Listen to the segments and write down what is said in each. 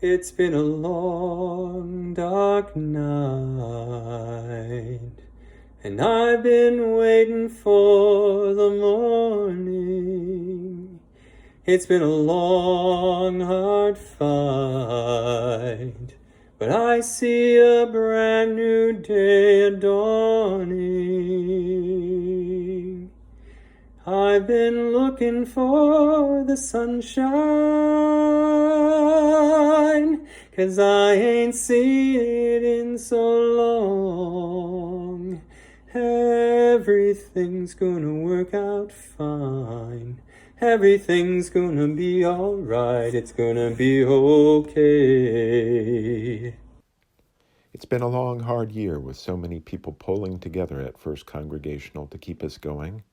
It's been a long, dark night, and I've been waiting for the morning. It's been a long, hard fight, but I see a brand new day dawning. I've been looking for the sunshine, 'cause I ain't seen it in so long. Everything's gonna work out fine. Everything's gonna be alright. It's gonna be okay. It's been a long, hard year with so many people pulling together at First Congregational to keep us going.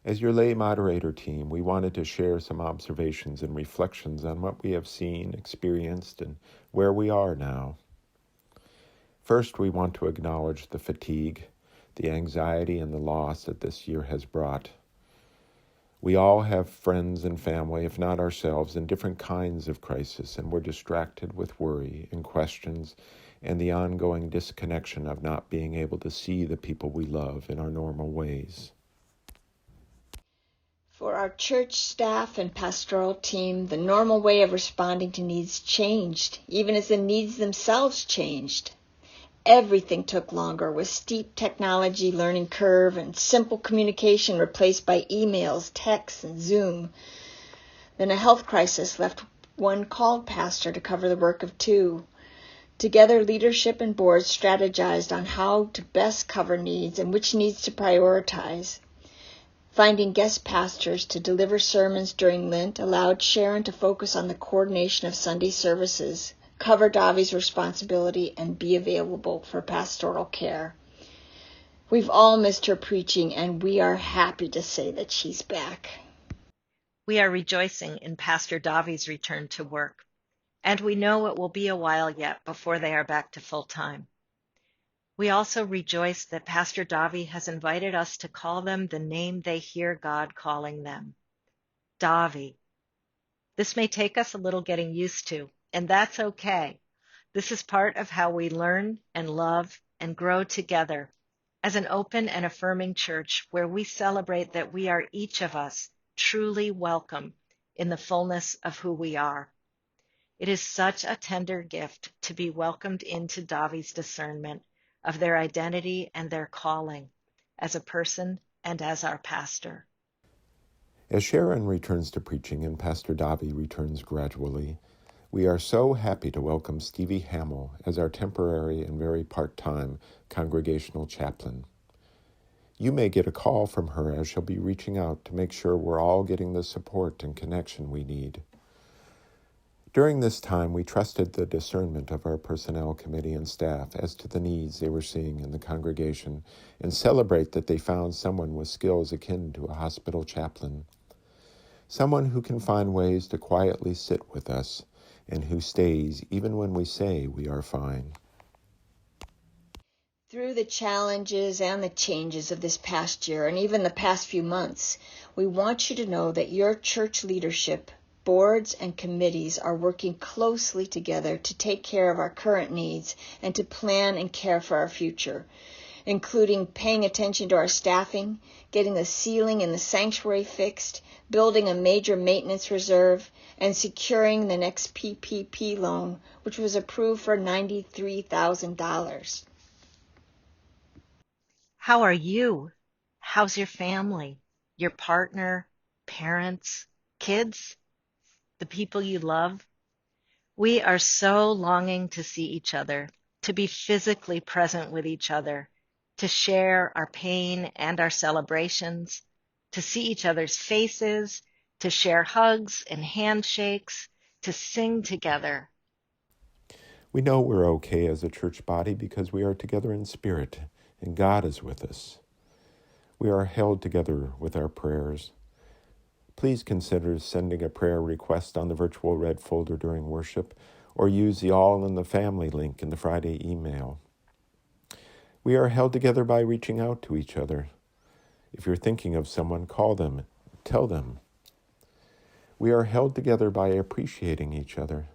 As your lay moderator team, we wanted to share some observations and reflections on what we have seen, experienced, and where we are now. First, we want to acknowledge the fatigue, the anxiety, and the loss that this year has brought. We all have friends and family, if not ourselves, in different kinds of crisis, and we're distracted with worry and questions and the ongoing disconnection of not being able to see the people we love in our normal ways. For our church staff and pastoral team, the normal way of responding to needs changed, even as the needs themselves changed. Everything took longer, with steep technology learning curve and simple communication replaced by emails, texts, and Zoom. Then a health crisis left one called pastor to cover the work of two. Together, leadership and board strategized on how to best cover needs and which needs to prioritize. Finding guest pastors to deliver sermons during Lent allowed Sharon to focus on the coordination of Sunday services, cover Davi's responsibility, and be available for pastoral care. We've all missed her preaching, and we are happy to say that she's back. We are rejoicing in Pastor Davi's return to work, and we know it will be a while yet before they are back to full time. We also rejoice that Pastor Davi has invited us to call them the name they hear God calling them, Davi. This may take us a little getting used to, and that's okay. This is part of how we learn and love and grow together as an open and affirming church where we celebrate that we are each of us truly welcome in the fullness of who we are. It is such a tender gift to be welcomed into Davi's discernment of their identity and their calling as a person and as our pastor. As Sharon returns to preaching and Pastor Davi returns gradually, we are so happy to welcome Stevie Hamill as our temporary and very part-time congregational chaplain. You may get a call from her as she'll be reaching out to make sure we're all getting the support and connection we need. During this time, we trusted the discernment of our personnel committee and staff as to the needs they were seeing in the congregation and celebrate that they found someone with skills akin to a hospital chaplain. Someone who can find ways to quietly sit with us and who stays even when we say we are fine. Through the challenges and the changes of this past year and even the past few months, we want you to know that your church leadership, boards, and committees are working closely together to take care of our current needs and to plan and care for our future, including paying attention to our staffing, getting the ceiling in the sanctuary fixed, building a major maintenance reserve, and securing the next PPP loan, which was approved for $93,000. How are you? How's your family, your partner, parents, kids, the people you love? We are so longing to see each other, to be physically present with each other, to share our pain and our celebrations, to see each other's faces, to share hugs and handshakes, to sing together. We know we're okay as a church body because we are together in spirit, and God is with us. We are held together with our prayers. Please consider sending a prayer request on the virtual red folder during worship, or use the All in the Family link in the Friday email. We are held together by reaching out to each other. If you're thinking of someone, call them, tell them. We are held together by appreciating each other.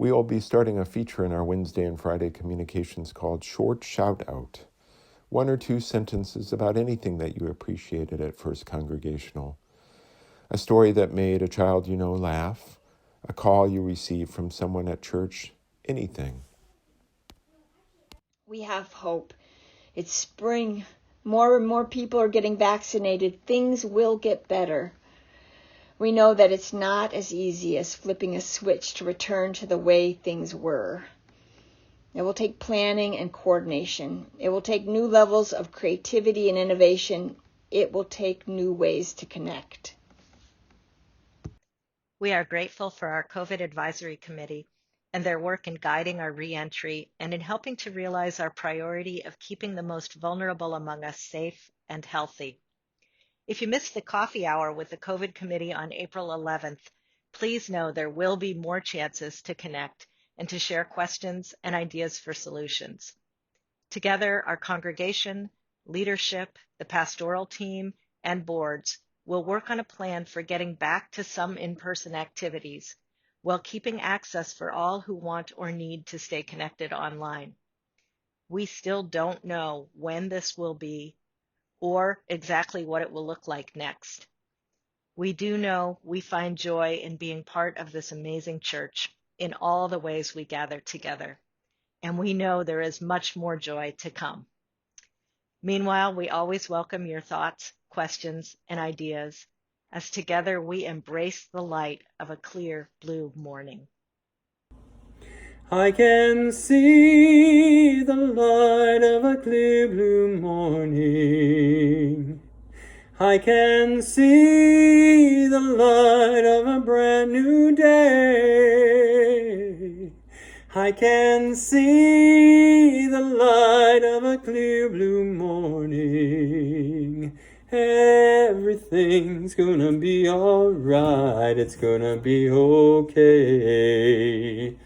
We will be starting a feature in our Wednesday and Friday communications called Short Shout Out. 1 or 2 sentences about anything that you appreciated at First Congregational. A story that made a child you know laugh, a call you received from someone at church, anything. We have hope. It's spring. More and more people are getting vaccinated. Things will get better. We know that it's not as easy as flipping a switch to return to the way things were. It will take planning and coordination. It will take new levels of creativity and innovation. It will take new ways to connect. We are grateful for our COVID Advisory Committee and their work in guiding our reentry and in helping to realize our priority of keeping the most vulnerable among us safe and healthy. If you missed the coffee hour with the COVID Committee on April 11th, please know there will be more chances to connect and to share questions and ideas for solutions. Together, our congregation, leadership, the pastoral team, and boards will work on a plan for getting back to some in-person activities while keeping access for all who want or need to stay connected online. We still don't know when this will be or exactly what it will look like next. We do know we find joy in being part of this amazing church in all the ways we gather together, and we know there is much more joy to come. Meanwhile, we always welcome your thoughts, questions, and ideas as together we embrace the light of a clear blue morning. I can see the light of a clear blue morning. I can see the light of a brand new day. I can see the light of a clear blue morning. Everything's gonna be alright. It's gonna be okay.